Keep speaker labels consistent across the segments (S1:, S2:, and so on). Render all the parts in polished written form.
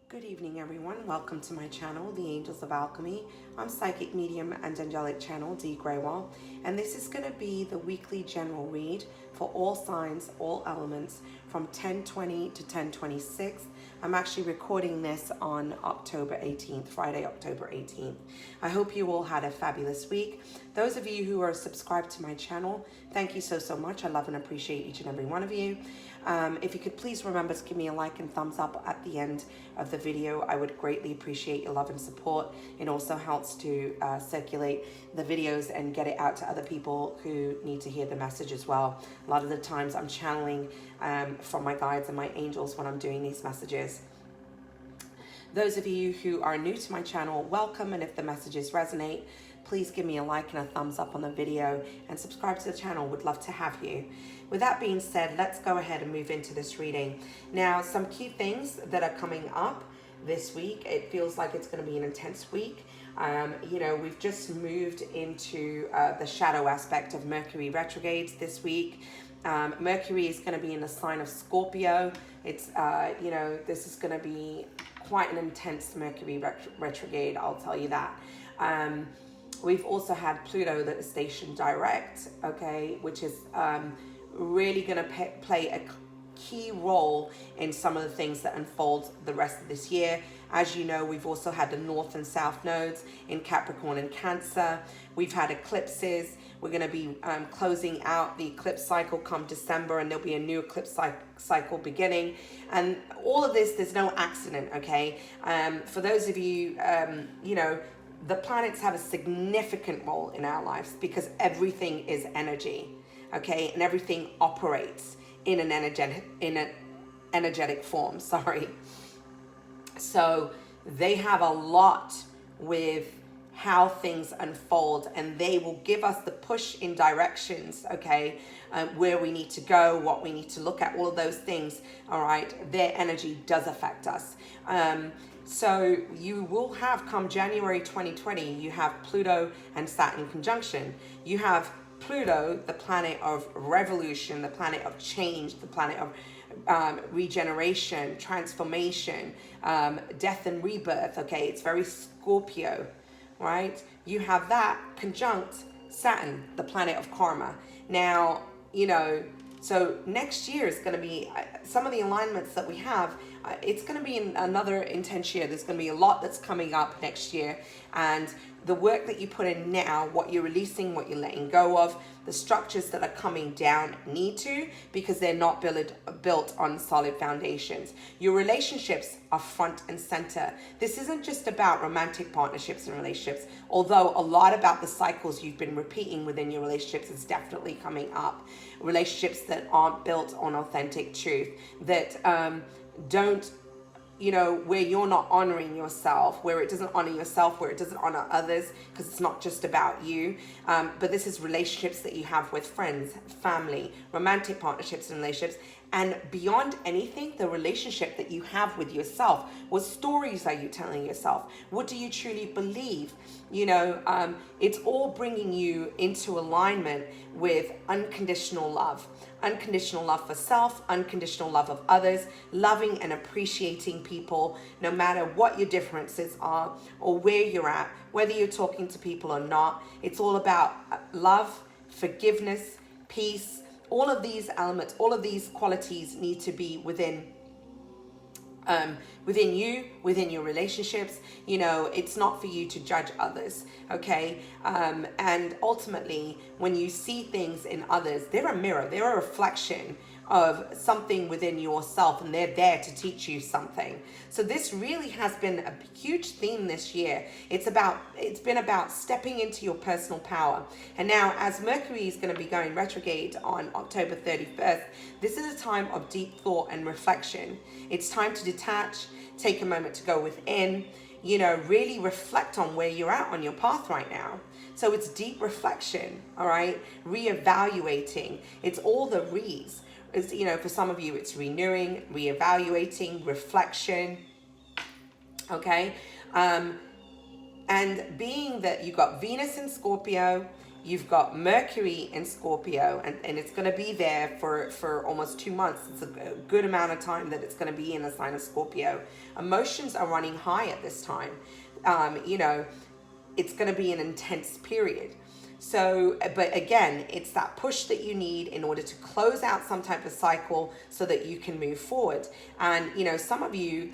S1: Good evening, everyone. Welcome to my channel, the Angels of Alchemy. I'm psychic medium and angelic channel, Dee Grewal, and this is going to be the weekly general read for all signs, all elements from 10/20 to 10/26. I'm actually recording this on October 18th, Friday, October 18th. I hope you all had a fabulous week. Those of you who are subscribed to my channel, thank you so much. I love and appreciate each and every one of you. If you could please remember to give me a like and thumbs up at the end of the video, I would greatly appreciate your love and support. It also helps to circulate the videos and get it out to other people who need to hear the message as well. A lot of the times I'm channeling from my guides and my angels when I'm doing these messages. Those of you who are new to my channel, welcome, and if the messages resonate, please give me a like and a thumbs up on the video and subscribe to the channel. Would love to have you. With that being said, let's go ahead and move into this reading. Now, some key things that are coming up this week. It feels like it's going to be an intense week. We've just moved into the shadow aspect of Mercury retrogrades this week. Mercury is going to be in the sign of Scorpio. It's, this is going to be quite an intense Mercury retrograde, I'll tell you that. We've also had Pluto that is stationed direct, okay, which is really going to play a key role in some of the things that unfold the rest of this year. As you know, we've also had the North and South nodes in Capricorn and Cancer. We've had eclipses. We're going to be closing out the eclipse cycle come December, and there'll be a new eclipse cycle beginning. And all of this, there's no accident, okay? For those of you, the planets have a significant role in our lives because everything is energy, okay? And everything operates in an energetic form, sorry. So they have a lot with how things unfold, and they will give us the push in directions, okay, where we need to go, what we need to look at, all of those things, all right? Their energy does affect us. So you will have, come January 2020, you have Pluto and Saturn conjunction. You have Pluto, the planet of revolution, the planet of change, the planet of regeneration, transformation, death and rebirth, okay? It's very Scorpio, right? You have that conjunct Saturn, the planet of karma. Now, so next year is going to be, some of the alignments that we have, it's going to be another intense year. There's going to be a lot that's coming up next year. And the work that you put in now, what you're releasing, what you're letting go of, the structures that are coming down need to, because they're not built on solid foundations. Your relationships are front and center. This isn't just about romantic partnerships and relationships, although a lot about the cycles you've been repeating within your relationships is definitely coming up. Relationships that aren't built on authentic truth, that don't, where you're not honoring yourself, where it doesn't honor yourself, where it doesn't honor others, because it's not just about you. But this is relationships that you have with friends, family, romantic partnerships and relationships. And beyond anything, the relationship that you have with yourself. What stories are you telling yourself? What do you truly believe? It's all bringing you into alignment with unconditional love. Unconditional love for self, unconditional love of others, loving and appreciating people, no matter what your differences are or where you're at, whether you're talking to people or not. It's all about love, forgiveness, peace. All of these elements, all of these qualities need to be within you, within your relationships. It's not for you to judge others, okay? And ultimately, when you see things in others, they're a mirror, they're a reflection of something within yourself, and they're there to teach you something. So this really has been a huge theme this year. It's been about stepping into your personal power. And now, as Mercury is going to be going retrograde on October 31st, this is a time of deep thought and reflection. It's time to detach, take a moment to go within, really reflect on where you're at on your path right now. So it's deep reflection, all right? Reevaluating. It's all the re's. For some of you, it's renewing, reevaluating, reflection, okay? And being that you got Venus in Scorpio, You've got Mercury in Scorpio, and it's going to be there for almost 2 months. It's a good amount of time that it's going to be in the sign of Scorpio. Emotions are running high at this time. You know, it's going to be an intense period. So, but again, it's that push that you need in order to close out some type of cycle so that you can move forward. And, you know, some of you,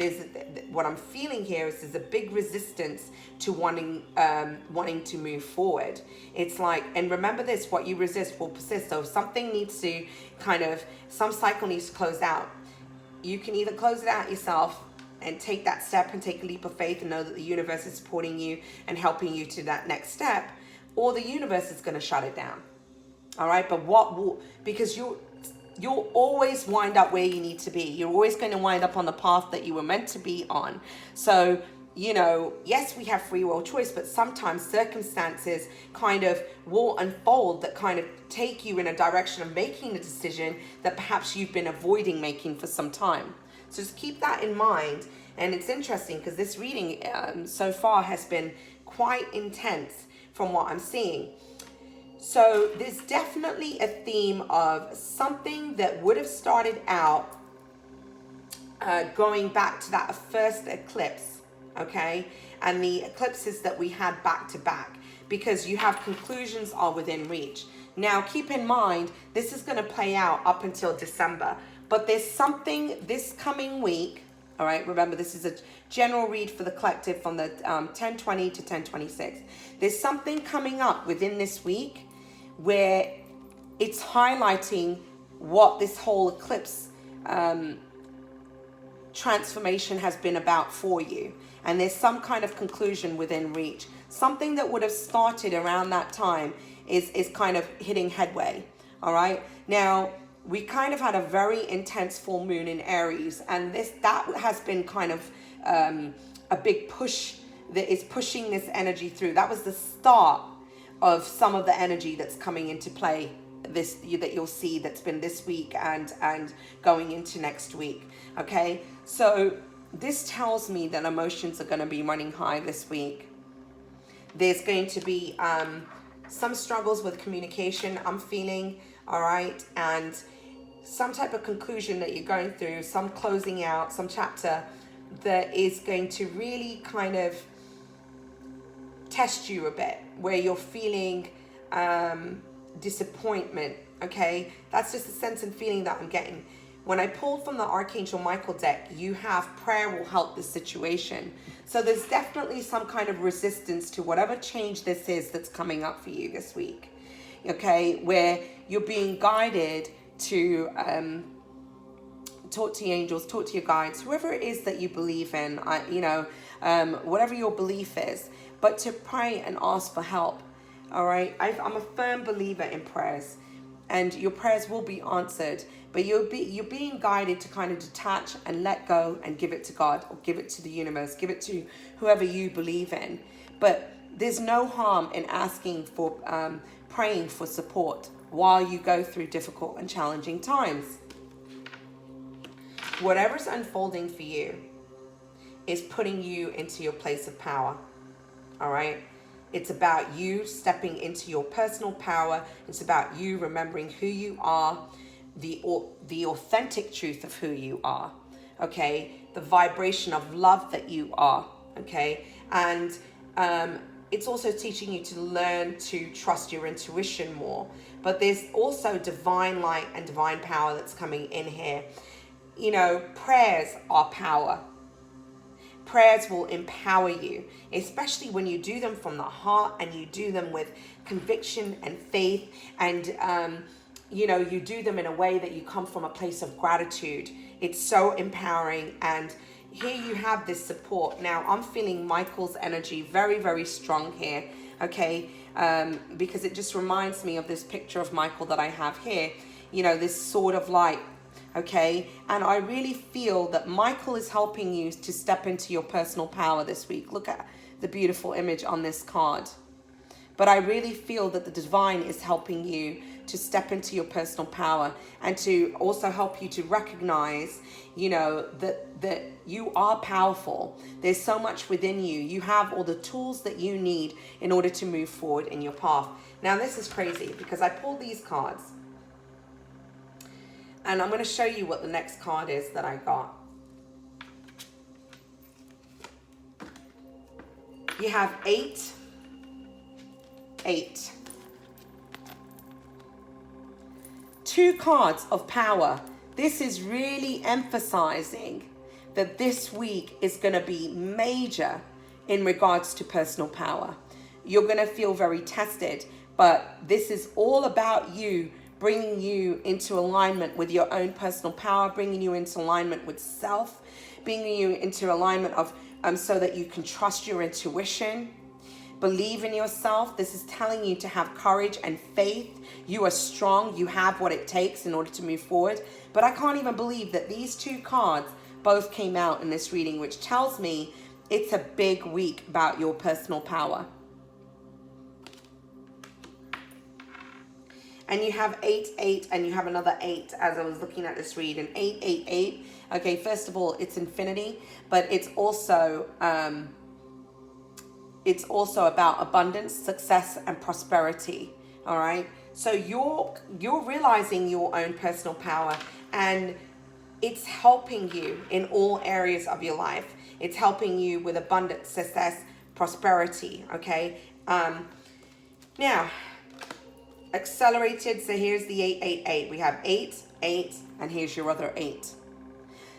S1: what I'm feeling here is there's a big resistance to wanting to move forward. It's like, and remember this, what you resist will persist. So if something needs to some cycle needs to close out, you can either close it out yourself and take that step and take a leap of faith and know that the universe is supporting you and helping you to that next step, or the universe is going to shut it down. All right. But because you'll always wind up where you need to be. You're always going to wind up on the path that you were meant to be on. So, you know, yes, we have free will choice, but sometimes circumstances kind of will unfold that kind of take you in a direction of making a decision that perhaps you've been avoiding making for some time. So just keep that in mind. And it's interesting because this reading so far has been quite intense from what I'm seeing. So there's definitely a theme of something that would have started out going back to that first eclipse, okay? And the eclipses that we had back to back, because you have conclusions are within reach. Now, keep in mind, this is going to play out up until December, but there's something this coming week. All right, remember, this is a general read for the collective from the 10/20 to 10/26. There's something coming up within this week where it's highlighting what this whole eclipse transformation has been about for you. And there's some kind of conclusion within reach. Something that would have started around that time is kind of hitting headway. All right, now, we kind of had a very intense full moon in Aries, and that has been kind of a big push that is pushing this energy through. That was the start of some of the energy that's coming into play that you'll see that's been this week and going into next week. Okay, so this tells me that emotions are going to be running high this week. There's going to be some struggles with communication, I'm feeling. All right, and some type of conclusion that you're going through, some closing out, some chapter that is going to really kind of test you a bit, where you're feeling disappointment. Okay, that's just the sense and feeling that I'm getting. When I pulled from the Archangel Michael deck, you have prayer will help this situation. So there's definitely some kind of resistance to whatever change this is that's coming up for you this week. Okay, where you're being guided to talk to your angels, talk to your guides, whoever it is that you believe in, whatever your belief is, but to pray and ask for help. All right, I'm a firm believer in prayers, and your prayers will be answered, but you're being guided to kind of detach and let go and give it to God, or give it to the universe, give it to whoever you believe in. But there's no harm in asking for praying for support while you go through difficult and challenging times. Whatever's unfolding for you is putting you into your place of power. All right, it's about you stepping into your personal power. It's about you remembering who you are, the authentic truth of who you are. Okay, the vibration of love that you are. Okay, and it's also teaching you to learn to trust your intuition more. But there's also divine light and divine power that's coming in here. You know, prayers are power. Prayers will empower you, especially when you do them from the heart and you do them with conviction and faith, and you do them in a way that you come from a place of gratitude. It's so empowering, and here you have this support. Now, I'm feeling Michael's energy very, very strong here, okay? Because it just reminds me of this picture of Michael that I have here, this sword of light, okay? And I really feel that Michael is helping you to step into your personal power this week. Look at the beautiful image on this card. But I really feel that the divine is helping you to step into your personal power, and to also help you to recognize, you know, that you are powerful. There's so much within you. You have all the tools that you need in order to move forward in your path. Now, this is crazy because I pulled these cards, and I'm going to show you what the next card is that I got. You have 8, 8. 2 cards of power. This is really emphasizing that this week is going to be major in regards to personal power. You're going to feel very tested, but this is all about you, bringing you into alignment with your own personal power, bringing you into alignment with self, bringing you into alignment of so that you can trust your intuition, believe in yourself. This is telling you to have courage and faith. You are strong. You have what it takes in order to move forward. But I can't even believe that these 2 cards both came out in this reading, which tells me it's a big week about your personal power. And you have 8, 8, and you have another 8 as I was looking at this read. And 8, 8, 8. Okay, first of all, it's infinity, but it's also about abundance, success, and prosperity. All right. So you're realizing your own personal power, and it's helping you in all areas of your life. It's helping you with abundance, success, prosperity. Okay. Now, accelerated. So here's the 8, 8, 8. We have 8, 8, and here's your other 8.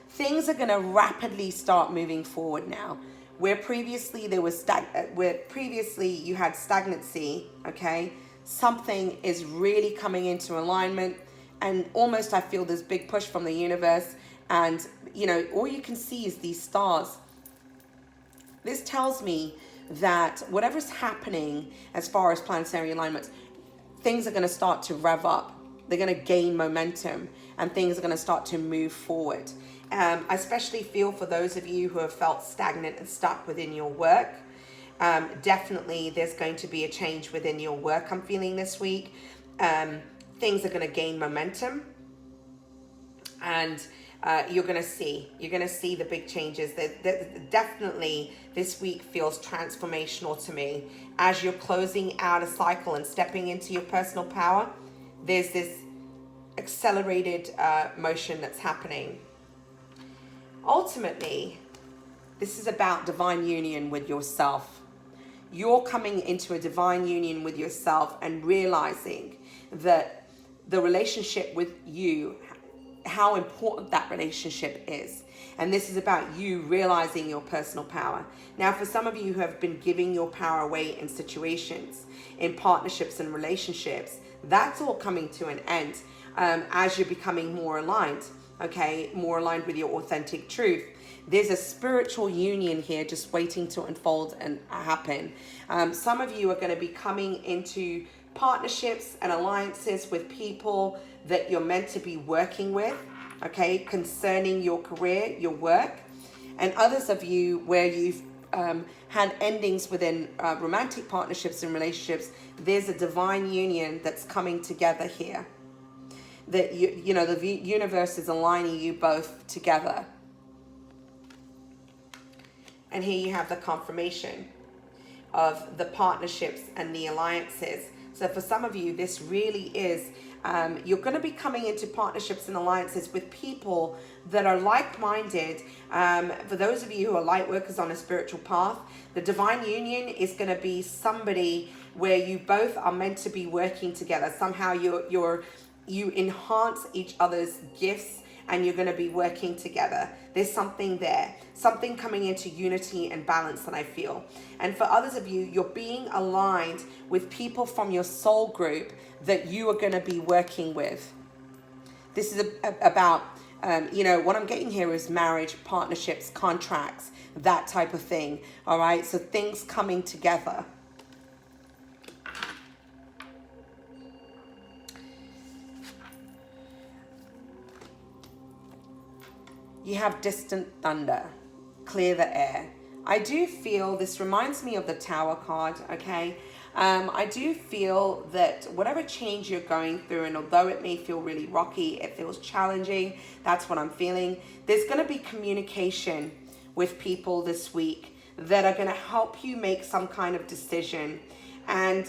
S1: Things are going to rapidly start moving forward now. Where previously you had stagnancy, okay? Something is really coming into alignment, and almost I feel this big push from the universe, and you know, all you can see is these stars. This tells me that whatever's happening as far as planetary alignments, things are going to start to rev up. They're going to gain momentum, and things are going to start to move forward. I especially feel for those of you who have felt stagnant and stuck within your work. Definitely there's going to be a change within your work, I'm feeling this week. Things are going to gain momentum, and you're going to see the big changes. Definitely this week feels transformational to me. As you're closing out a cycle and stepping into your personal power, there's this accelerated motion that's happening. Ultimately, this is about divine union with yourself. You're coming into a divine union with yourself and realizing that the relationship with you, how important that relationship is. And this is about you realizing your personal power. Now, for some of you who have been giving your power away in situations, in partnerships and relationships, that's all coming to an end as you're becoming more aligned. Okay, more aligned with your authentic truth. There's a spiritual union here just waiting to unfold and happen. Some of you are going to be coming into partnerships and alliances with people that you're meant to be working with, okay, concerning your career, your work. And others of you where you've had endings within romantic partnerships and relationships, there's a divine union that's coming together here. That you know, the universe is aligning you both together. And here you have the confirmation of the partnerships and the alliances. So for some of you, this really is, you're going to be coming into partnerships and alliances with people that are like-minded. For those of you who are light workers on a spiritual path, the divine union is going to be somebody where you both are meant to be working together. Somehow you enhance each other's gifts, and you're going to be working together. There's something there, something coming into unity and balance that I feel. And for others of you, you're being aligned with people from your soul group that you are going to be working with. This is about, what I'm getting here is marriage, partnerships, contracts, that type of thing. All right. So things coming together. You have distant thunder, clear the air. I do feel, this reminds me of the Tower card, okay? I do feel that whatever change you're going through, and although it may feel really rocky, it feels challenging, that's what I'm feeling. There's going to be communication with people this week that are going to help you make some kind of decision. And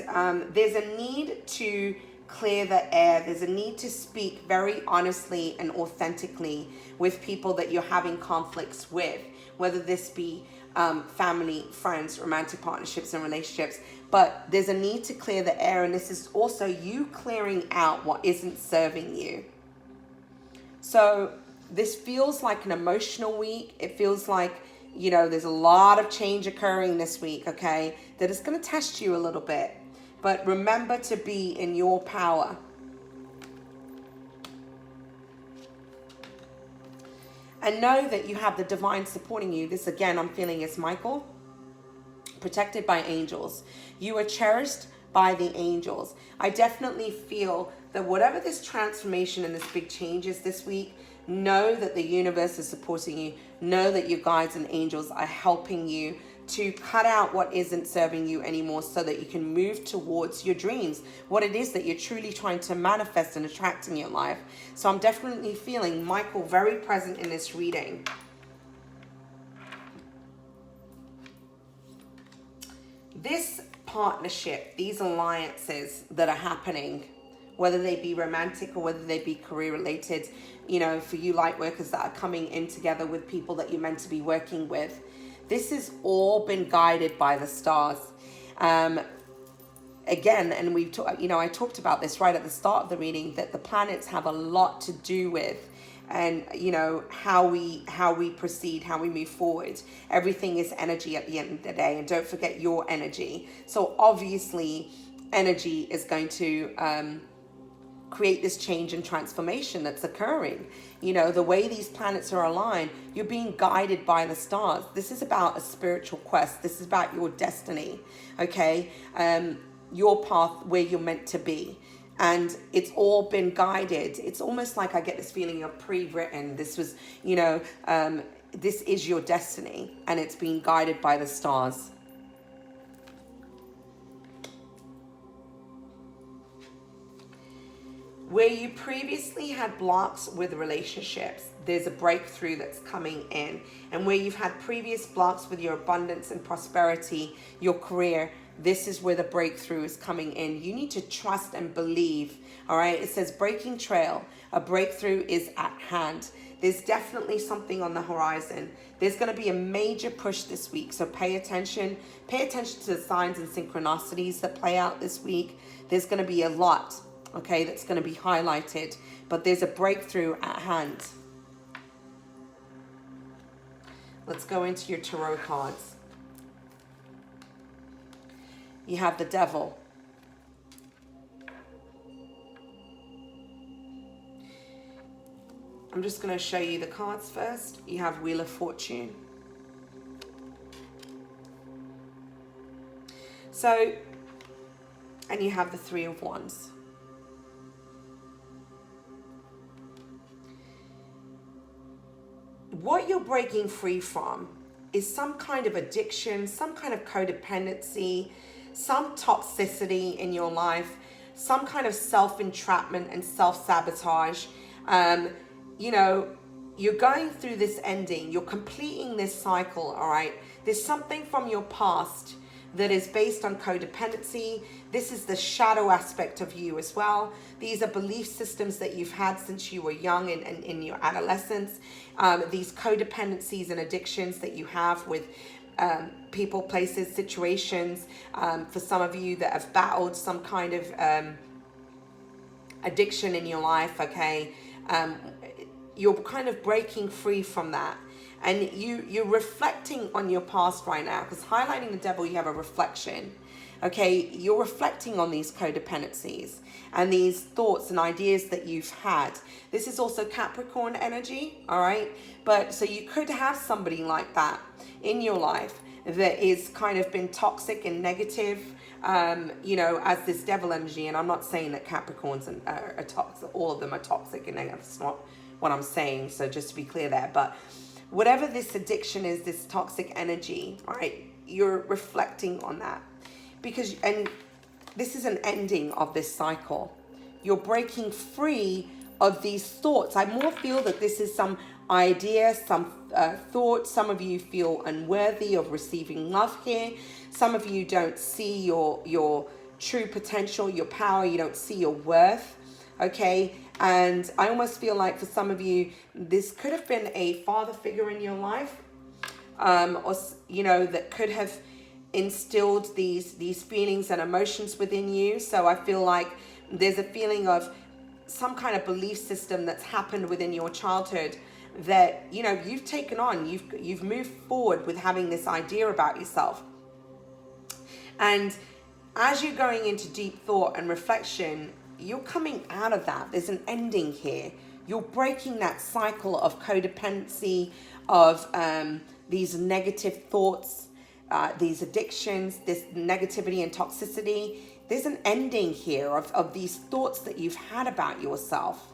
S1: there's a need to clear the air. There's a need to speak very honestly and authentically with people that you're having conflicts with, whether this be family, friends, romantic partnerships and relationships. But there's a need to clear the air, and this is also you clearing out what isn't serving you. So this feels like an emotional week. It feels like, you know, there's a lot of change occurring this week, okay, that is going to test you a little bit. But remember to be in your power. And know that you have the divine supporting you. This, again, I'm feeling is Michael, protected by angels. You are cherished by the angels. I definitely feel that whatever this transformation and this big change is this week, know that the universe is supporting you. Know that your guides and angels are helping you to cut out what isn't serving you anymore so that you can move towards your dreams, what it is that you're truly trying to manifest and attract in your life. So I'm definitely feeling Michael very present in this reading. This partnership, these alliances that are happening, whether they be romantic or whether they be career related, you know, for you light workers that are coming in together with people that you're meant to be working with, this has all been guided by the stars. Again, and I talked about this right at the start of the reading, that the planets have a lot to do with, and you know, how we proceed, how we move forward. Everything is energy at the end of the day, and don't forget your energy. So obviously, energy is going to create this change and transformation that's occurring. You know, the way these planets are aligned, you're being guided by the stars. This is about a spiritual quest. This is about your destiny, okay? Your path where you're meant to be. And it's all been guided. It's almost like I get this feeling of pre-written. This was, you know, this is your destiny, and it's being guided by the stars. Where you previously had blocks with relationships, there's a breakthrough that's coming in. And where you've had previous blocks with your abundance and prosperity, your career, this is where the breakthrough is coming in. You need to trust and believe, all right? It says breaking trail, a breakthrough is at hand. There's definitely something on the horizon. There's going to be a major push this week, so pay attention. Pay attention to the signs and synchronicities that play out this week. There's going to be a lot, okay, that's going to be highlighted, but there's a breakthrough at hand. Let's go into your tarot cards. You have the Devil. I'm just going to show you the cards first. You have Wheel of Fortune. So, and you have the Three of Wands. What you're breaking free from is some kind of addiction, some kind of codependency, some toxicity in your life, some kind of self-entrapment and self-sabotage. You know, you're going through this ending, you're completing this cycle, all right? There's something from your past that is based on codependency. This is the shadow aspect of you as well. These are belief systems that you've had since you were young and in your adolescence. These codependencies and addictions that you have with people, places, situations. For some of you that have battled some kind of addiction in your life, okay? You're kind of breaking free from that. And you're reflecting on your past right now, because highlighting the Devil, you have a reflection. Okay, you're reflecting on these codependencies and these thoughts and ideas that you've had. This is also Capricorn energy, all right? But so you could have somebody like that in your life that is kind of been toxic and negative, you know, as this Devil energy. And I'm not saying that Capricorns are toxic, all of them are toxic and negative. That's not what I'm saying. So just to be clear there. But whatever this addiction is, this toxic energy, right? You're reflecting on that because, and this is an ending of this cycle. You're breaking free of these thoughts. I more feel that this is some idea, some thought. Some of you feel unworthy of receiving love here. Some of you don't see your true potential, your power. You don't see your worth. Okay. And I almost feel like for some of you, this could have been a father figure in your life, or, you know, that could have instilled these feelings and emotions within you. So I feel like there's a feeling of some kind of belief system that's happened within your childhood that, you know, you've taken on, you've moved forward with having this idea about yourself. And as you're going into deep thought and reflection, you're coming out of that. There's an ending here. You're breaking that cycle of codependency, of these negative thoughts, these addictions, this negativity and toxicity. There's an ending here of these thoughts that you've had about yourself.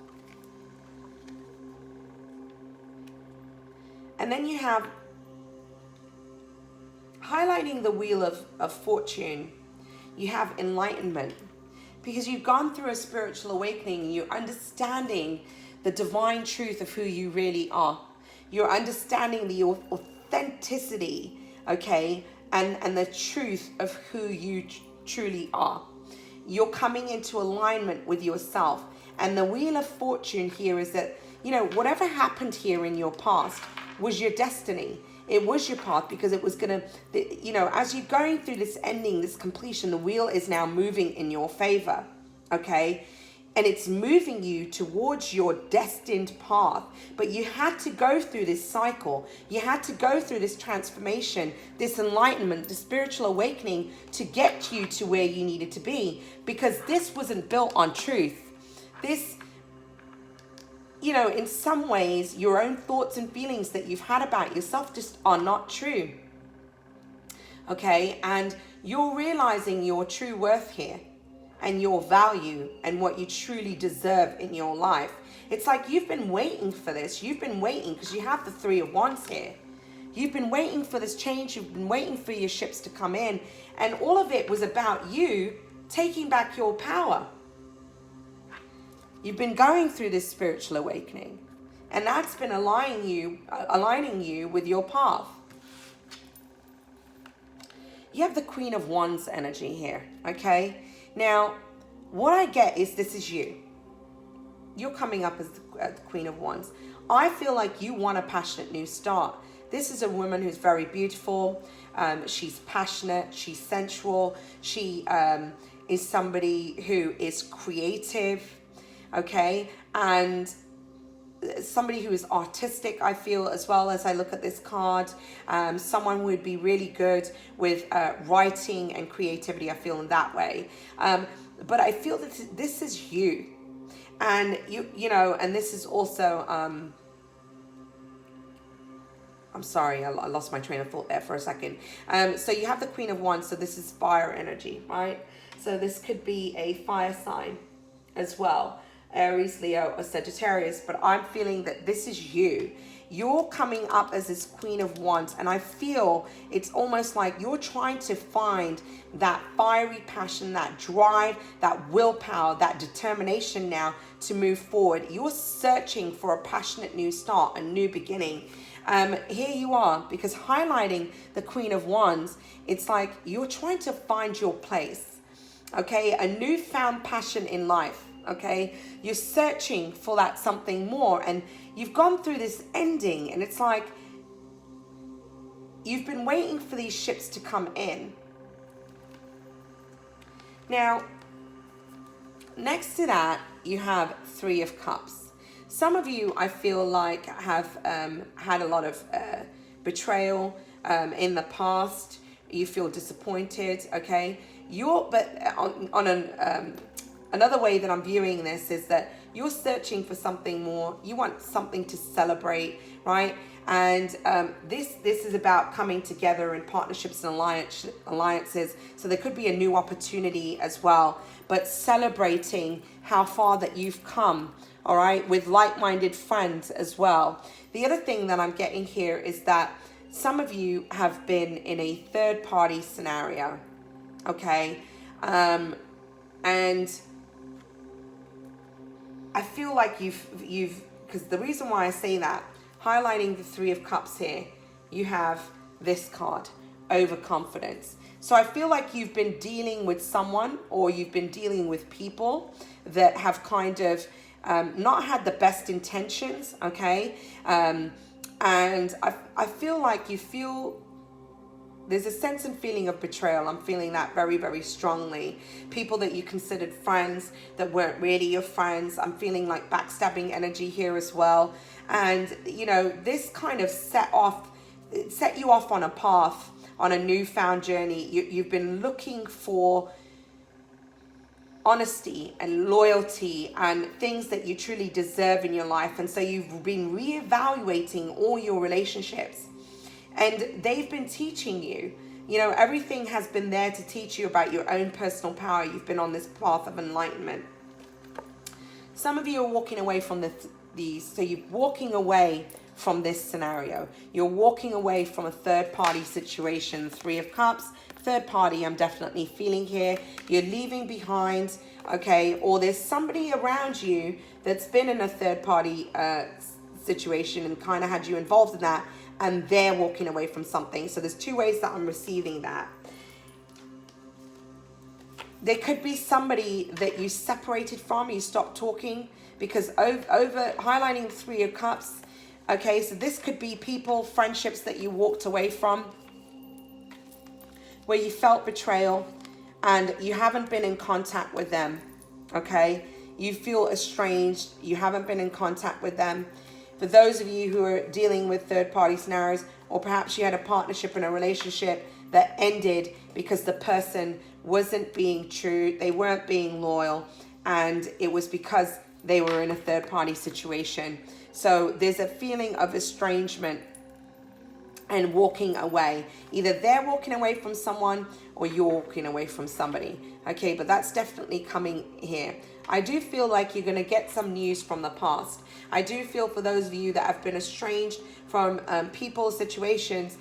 S1: And then you have highlighting the wheel of fortune. You have enlightenment, because you've gone through a spiritual awakening. You're understanding the divine truth of who you really are. You're understanding the authenticity, okay, and the truth of who you truly are. You're coming into alignment with yourself. And the wheel of fortune here is that, you know, whatever happened here in your past was your destiny. It was your path, because it was going to, you know, as you're going through this ending, this completion, the wheel is now moving in your favor, okay? And it's moving you towards your destined path. But you had to go through this cycle. You had to go through this transformation, this enlightenment, the spiritual awakening to get you to where you needed to be, because this wasn't built on truth. This, you know, in some ways, your own thoughts and feelings that you've had about yourself just are not true. Okay? And you're realizing your true worth here and your value and what you truly deserve in your life. It's like you've been waiting for this. You've been waiting because you have the Three of Wands here. You've been waiting for this change. You've been waiting for your ships to come in. And all of it was about you taking back your power. You've been going through this spiritual awakening, and that's been aligning you with your path. You have the Queen of Wands energy here, okay? Now, what I get is this is you. You're coming up as the Queen of Wands. I feel like you want a passionate new start. This is a woman who's very beautiful. She's passionate. She's sensual. She is somebody who is creative. Okay, and somebody who is artistic, I feel, as well, as I look at this card. Someone who would be really good with writing and creativity, I feel, in that way. But I feel that this is you. And you know, and this is also, I'm sorry, I lost my train of thought there for a second. So you have the Queen of Wands, so this is fire energy, right? So this could be a fire sign as well. Aries, Leo, or Sagittarius, but I'm feeling that this is you. You're coming up as this Queen of Wands, and I feel it's almost like you're trying to find that fiery passion, that drive, that willpower, that determination now to move forward. You're searching for a passionate new start, a new beginning. Here you are, because highlighting the Queen of Wands, it's like you're trying to find your place, okay? A newfound passion in life. Okay, you're searching for that something more, and you've gone through this ending, and it's like you've been waiting for these ships to come in. Now, next to that, you have Three of Cups. Some of you, I feel like, have had a lot of betrayal in the past. You feel disappointed. Okay, another way that I'm viewing this is that you're searching for something more. You want something to celebrate, right? And this is about coming together in partnerships and alliances. So there could be a new opportunity as well, but celebrating how far that you've come, all right, with like-minded friends as well. The other thing that I'm getting here is that some of you have been in a third party scenario, okay? And I feel like you've, because the reason why I say that, highlighting the Three of Cups here, you have this card, overconfidence. So I feel like you've been dealing with someone, or you've been dealing with people that have kind of not had the best intentions, okay? And I feel like there's a sense and feeling of betrayal. I'm feeling that very, very strongly. People that you considered friends that weren't really your friends. I'm feeling like backstabbing energy here as well. And, you know, this kind of set you off on a path, on a newfound journey. You've been looking for honesty and loyalty and things that you truly deserve in your life. And so you've been reevaluating all your relationships. And they've been teaching you, you know, everything has been there to teach you about your own personal power. You've been on this path of enlightenment. Some of you are walking away from these. So you're walking away from this scenario. You're walking away from a third party situation. Three of Cups, third party, I'm definitely feeling here. You're leaving behind, okay, or there's somebody around you that's been in a third party situation and kind of had you involved in that, and they're walking away from something. So there's two ways that I'm receiving that. There could be somebody that you separated from, you stopped talking, because over highlighting the Three of Cups, okay, so this could be people, friendships that you walked away from, where you felt betrayal and you haven't been in contact with them, okay? You feel estranged, you haven't been in contact with them. For those of you who are dealing with third-party scenarios, or perhaps you had a partnership in a relationship that ended because the person wasn't being true, they weren't being loyal, and it was because they were in a third-party situation. So there's a feeling of estrangement and walking away. Either they're walking away from someone or you're walking away from somebody. Okay, but that's definitely coming here. I do feel like you're going to get some news from the past. I do feel for those of you that have been estranged from people, situations,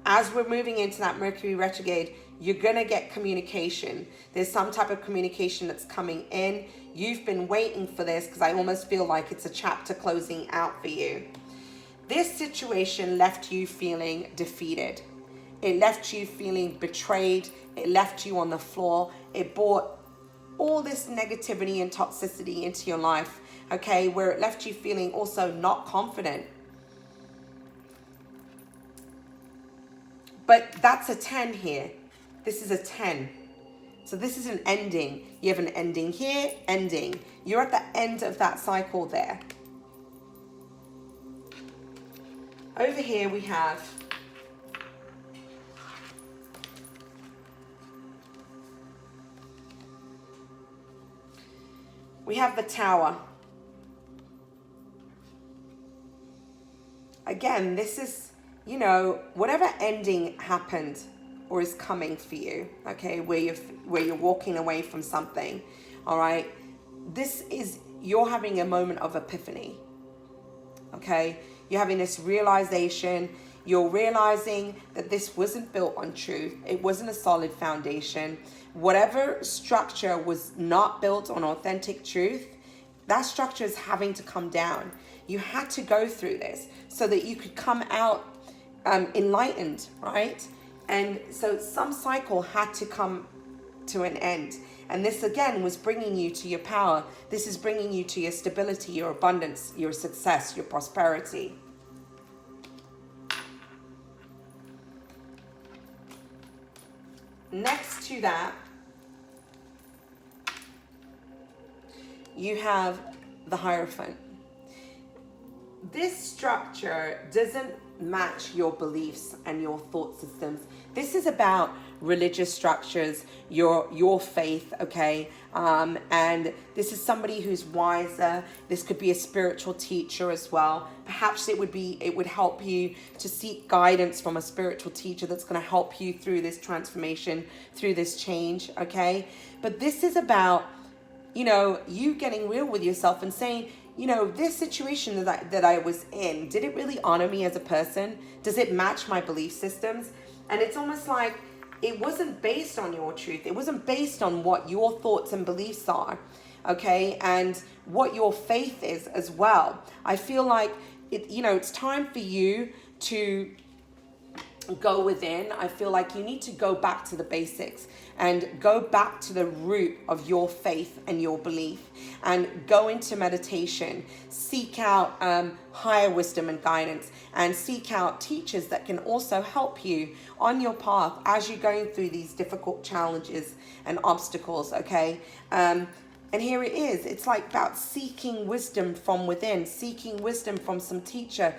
S1: as we're moving into that Mercury retrograde, you're going to get communication. There's some type of communication that's coming in. You've been waiting for this, because I almost feel like it's a chapter closing out for you. This situation left you feeling defeated. It left you feeling betrayed. It left you on the floor. It brought all this negativity and toxicity into your life, okay, where it left you feeling also not confident. But that's a 10 here. This is a 10. So this is an ending. You have an ending here, ending. You're at the end of that cycle there. Over here we have the Tower. Again, this is, you know, whatever ending happened or is coming for you, okay, where you're walking away from something, all right? This is, you're having a moment of epiphany, okay? You're having this realization. You're realizing that this wasn't built on truth. It wasn't a solid foundation. Whatever structure was not built on authentic truth, that structure is having to come down. You had to go through this so that you could come out enlightened, right? And so some cycle had to come to an end. And this again was bringing you to your power. This is bringing you to your stability, your abundance, your success, your prosperity. Next to that, you have the Hierophant. This structure doesn't match your beliefs and your thought systems. This is about religious structures, your faith, okay? And this is somebody who's wiser. This could be a spiritual teacher as well. Perhaps it would help you to seek guidance from a spiritual teacher that's going to help you through this transformation, through this change, okay? But this is about, you know, you getting real with yourself and saying, you know, this situation that I was in, did it really honor me as a person? Does it match my belief systems? And it's almost like it wasn't based on your truth. It wasn't based on what your thoughts and beliefs are, okay? And what your faith is as well. I feel like, it's time for you to go within. I feel like you need to go back to the basics and go back to the root of your faith and your belief, and go into meditation, seek out higher wisdom and guidance, and seek out teachers that can also help you on your path as you're going through these difficult challenges and obstacles, okay? And here it is. It's like about seeking wisdom from within, seeking wisdom from some teacher,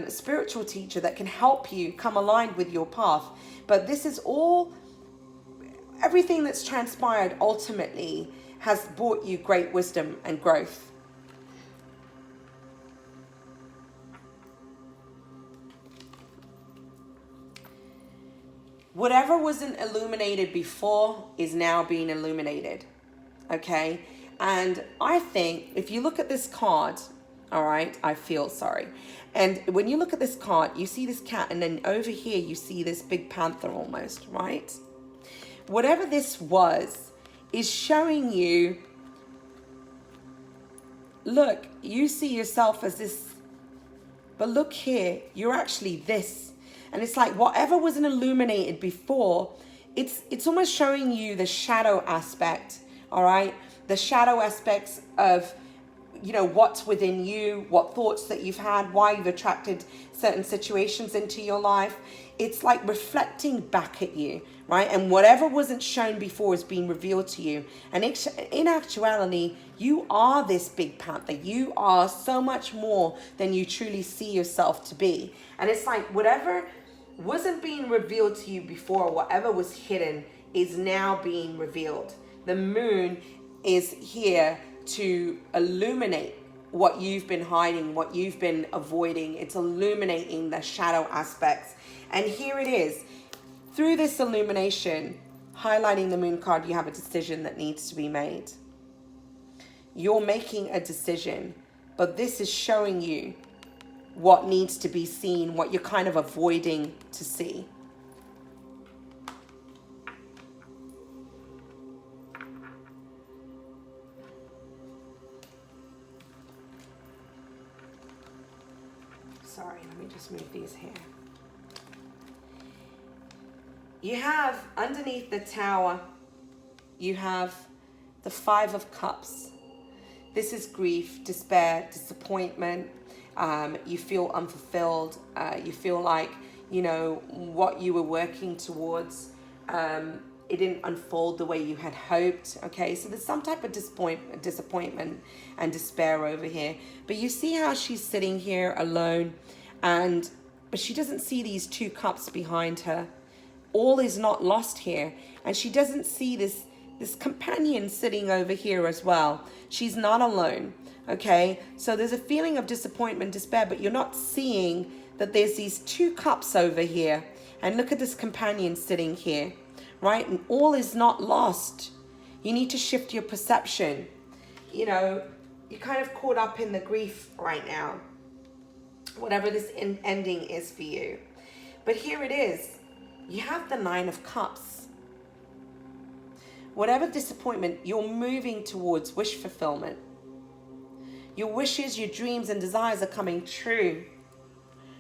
S1: spiritual teacher that can help you come aligned with your path. But this is all, everything that's transpired ultimately has brought you great wisdom and growth. Whatever wasn't illuminated before is now being illuminated. Okay, and I think if you look at this card, all right, and when you look at this card, you see this cat, and then over here you see this big panther almost, right? Whatever this was is showing you, look, you see yourself as this, but look here, you're actually this. And it's like whatever wasn't illuminated before, it's almost showing you the shadow aspect. All right, the shadow aspects of, what's within you, what thoughts that you've had, why you've attracted certain situations into your life. It's like reflecting back at you, right? And whatever wasn't shown before is being revealed to you. And in actuality, you are this big panther. You are so much more than you truly see yourself to be. And it's like whatever wasn't being revealed to you before, whatever was hidden, is now being revealed. The moon is here to illuminate what you've been hiding, what you've been avoiding. It's illuminating the shadow aspects. And here it is. Through this illumination, highlighting the moon card, you have a decision that needs to be made. You're making a decision, but this is showing you what needs to be seen, what you're kind of avoiding to see. Sorry, let me just move these here. You have underneath the tower, you have the 5 of Cups. This is grief, despair, disappointment. You feel unfulfilled. You feel like, what you were working towards, it didn't unfold the way you had hoped. Okay, so there's some type of disappointment and despair over here. But you see how she's sitting here alone, but she doesn't see these 2 cups behind her. All is not lost here, and she doesn't see this companion sitting over here as well. She's not alone. Okay, so there's a feeling of disappointment, despair, but you're not seeing that there's these 2 cups over here. And look at this companion sitting here, right? And all is not lost. You need to shift your perception. You're kind of caught up in the grief right now, whatever this ending is for you. But here it is. You have the 9 of Cups. Whatever disappointment, you're moving towards wish fulfillment. Your wishes, your dreams and desires are coming true.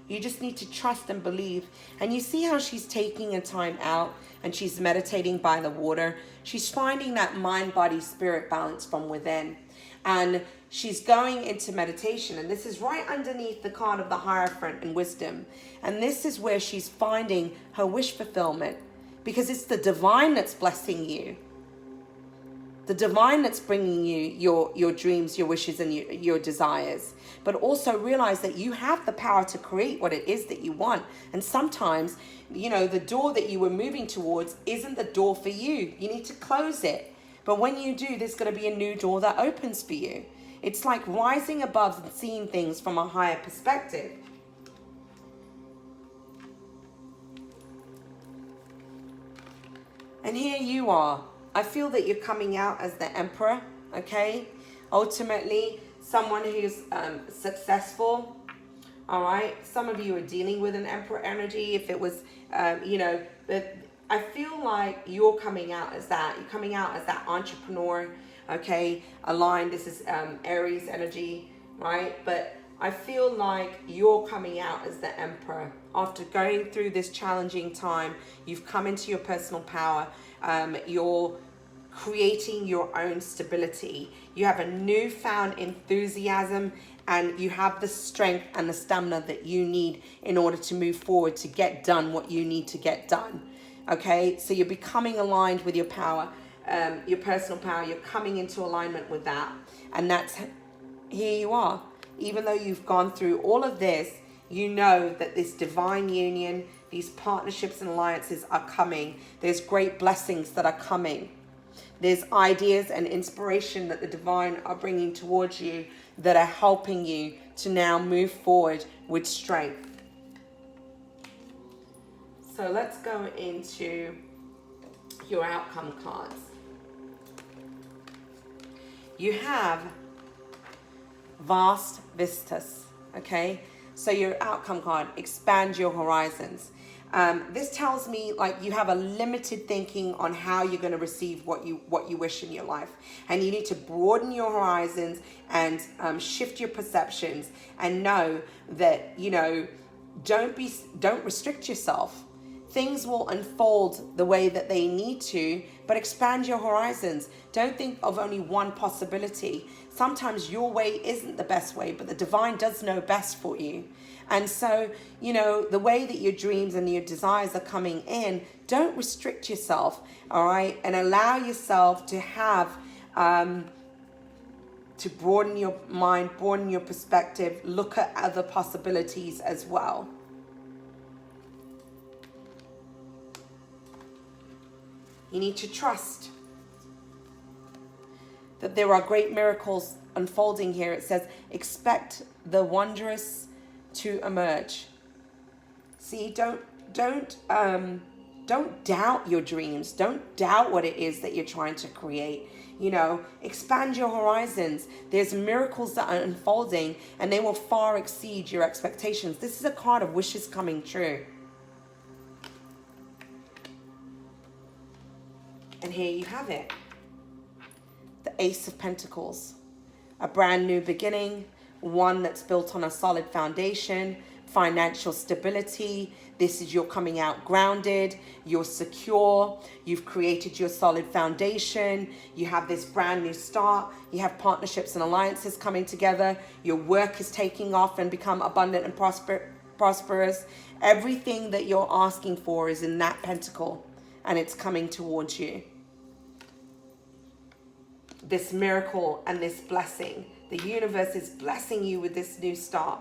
S1: You just need to trust and believe. And you see how she's taking a time out and she's meditating by the water. She's finding that mind, body, spirit balance from within. And she's going into meditation. And this is right underneath the card of the Hierophant and wisdom. And this is where she's finding her wish fulfillment. Because it's the divine that's blessing you. The divine that's bringing you your dreams, your wishes, and your desires. But also realize that you have the power to create what it is that you want. And sometimes, the door that you were moving towards isn't the door for you. You need to close it. But when you do, there's going to be a new door that opens for you. It's like rising above and seeing things from a higher perspective. And here you are. I feel that you're coming out as the Emperor, okay? Ultimately, someone who's successful. All right, some of you are dealing with an Emperor energy. If it was, but I feel like you're coming out as that. You're coming out as that entrepreneur, okay, aligned. This is Aries energy, right? But I feel like you're coming out as the Emperor. After going through this challenging time, you've come into your personal power. You're creating your own stability. You have a newfound enthusiasm, and you have the strength and the stamina that you need in order to move forward, to get done what you need to get done. Okay, so you're becoming aligned with your power, your personal power. You're coming into alignment with that. And that's, here you are. Even though you've gone through all of this, you know that this divine union, these partnerships and alliances are coming. There's great blessings that are coming. There's ideas and inspiration that the divine are bringing towards you that are helping you to now move forward with strength. So let's go into your outcome cards. You have vast vistas, okay? So your outcome card, expand your horizons. This tells me like you have a limited thinking on how you're going to receive what you wish in your life, and you need to broaden your horizons and shift your perceptions, and know that don't restrict yourself. Things will unfold the way that they need to, but expand your horizons. Don't think of only one possibility. Sometimes your way isn't the best way, but the divine does know best for you. And so, the way that your dreams and your desires are coming in, don't restrict yourself, all right? And allow yourself to have, to broaden your mind, broaden your perspective, look at other possibilities as well. You need to trust that there are great miracles unfolding here. It says, expect the wondrous to emerge. See, don't doubt your dreams. Don't doubt what it is that you're trying to create. Expand your horizons. There's miracles that are unfolding, and they will far exceed your expectations. This is a card of wishes coming true. And here you have it. The Ace of Pentacles. A brand new beginning. One that's built on a solid foundation. Financial stability. This is you're coming out grounded. You're secure. You've created your solid foundation. You have this brand new start. You have partnerships and alliances coming together. Your work is taking off and become abundant and prosperous. Everything that you're asking for is in that pentacle. And it's coming towards you. This miracle and this blessing. The universe is blessing you with this new start.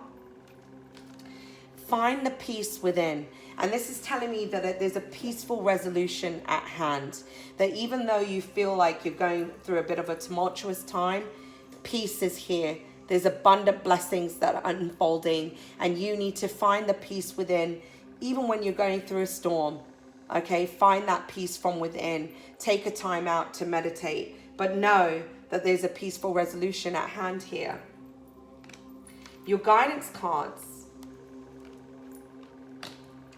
S1: Find the peace within. And this is telling me that there's a peaceful resolution at hand. That even though you feel like you're going through a bit of a tumultuous time, peace is here. There's abundant blessings that are unfolding. And you need to find the peace within, even when you're going through a storm. Okay, find that peace from within. Take a time out to meditate, but know that there's a peaceful resolution at hand here. Your guidance cards.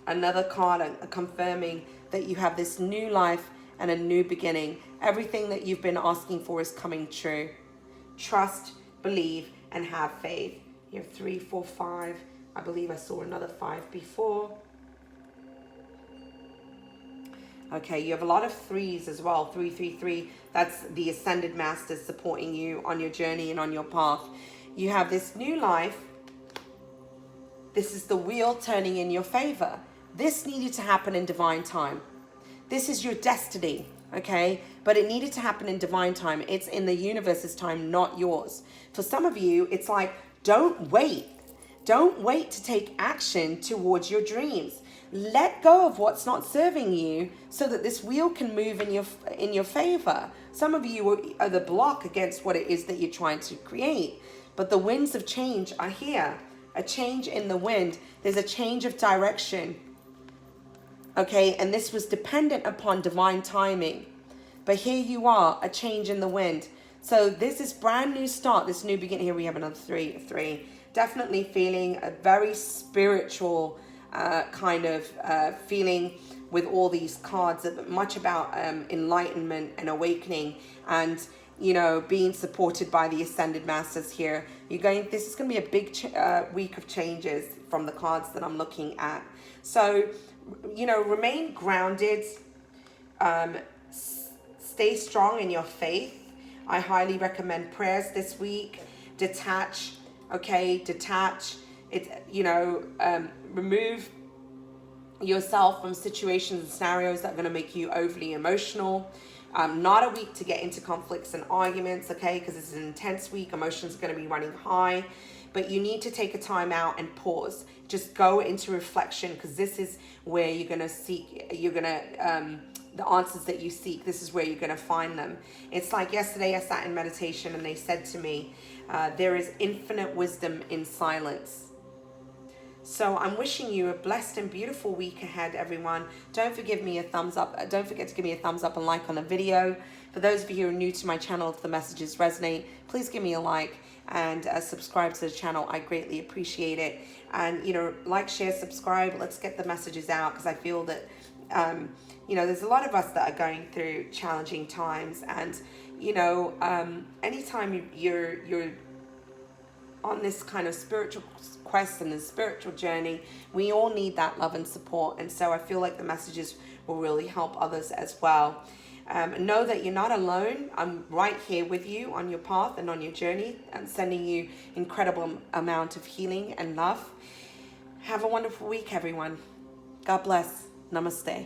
S1: Another card confirming that you have this new life and a new beginning. Everything that you've been asking for is coming true. Trust, believe, and have faith. You have 3, 4, 5. I believe I saw another 5 before. Okay, you have a lot of 3s as well. 3, 3, 3. That's the ascended masters supporting you on your journey and on your path. You have this new life. This is the wheel turning in your favor. This needed to happen in divine time. This is your destiny, okay? But it needed to happen in divine time. It's in the universe's time, not yours. For some of you, it's like, don't wait. Don't wait to take action towards your dreams. Let go of what's not serving you so that this wheel can move in your favor. Some of you are the block against what it is that you're trying to create. But the winds of change are here. A change in the wind. There's a change of direction. Okay, and this was dependent upon divine timing. But here you are, a change in the wind. So this is brand new start, this new beginning. Here we have another three. Definitely feeling a very spiritual kind of feeling with all these cards, much about enlightenment and awakening, and being supported by the ascended masters here. This is going to be a big week of changes from the cards that I'm looking at. So remain grounded, stay strong in your faith. I highly recommend prayers this week. Detach, okay? Detach. Remove yourself from situations and scenarios that are going to make you overly emotional. Not a week to get into conflicts and arguments, okay? Because it's an intense week. Emotions are going to be running high. But you need to take a time out and pause. Just go into reflection, because this is where you're going to seek, the answers that you seek, this is where you're going to find them. It's like yesterday I sat in meditation and they said to me, there is infinite wisdom in silence. So I'm wishing you a blessed and beautiful week ahead, everyone. Don't forget to give me a thumbs up and like on the video. For those of you who are new to my channel, if the messages resonate, please give me a like and subscribe to the channel. I greatly appreciate it. And like, share, subscribe. Let's get the messages out, because I feel that there's a lot of us that are going through challenging times, and anytime you're on this kind of spiritual quest and the spiritual journey, we all need that love and support. And so I feel like the messages will really help others as well. Know that you're not alone. I'm right here with you on your path and on your journey, and sending you incredible amount of healing and love. Have a wonderful week, everyone. God bless. Namaste.